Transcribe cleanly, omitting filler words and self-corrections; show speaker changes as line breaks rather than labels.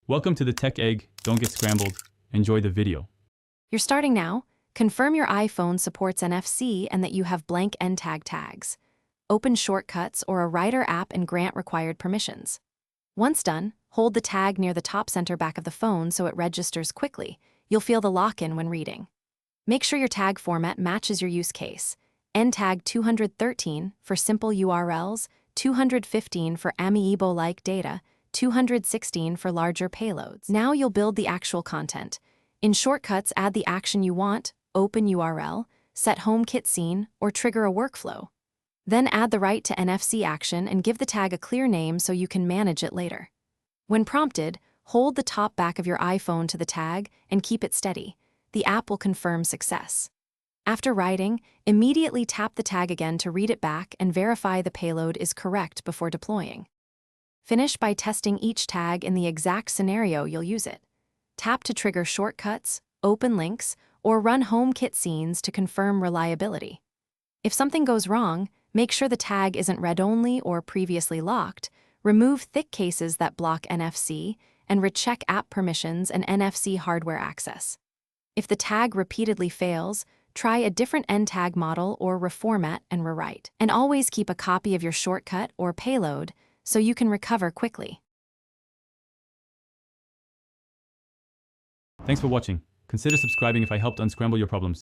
Welcome to the Tech Egg. Don't get scrambled. Enjoy the video.
You're starting now. Confirm your iPhone supports NFC and that you have blank NTag tags. Open Shortcuts or a Writer app and grant required permissions. Once done, hold the tag near the top center back of the phone so it registers quickly. You'll feel the lock-in when reading. Make sure your tag format matches your use case. NTag 213 for simple URLs, 215 for Amiibo-like data, 216 for larger payloads. Now you'll build the actual content. In Shortcuts, add the action you want, open URL, set HomeKit scene, or trigger a workflow. Then add the right to NFC action and give the tag a clear name so you can manage it later. When prompted, hold the top back of your iPhone to the tag and keep it steady. The app will confirm success. After writing, immediately tap the tag again to read it back and verify the payload is correct before deploying. Finish by testing each tag in the exact scenario you'll use it. Tap to trigger shortcuts, open links, or run HomeKit scenes to confirm reliability. If something goes wrong, make sure the tag isn't read-only or previously locked, remove thick cases that block NFC, and recheck app permissions and NFC hardware access. If the tag repeatedly fails, try a different NTag model or reformat and rewrite. And always keep a copy of your shortcut or payload so you can recover quickly.
Thanks for watching. Consider subscribing if I helped unscramble your problems.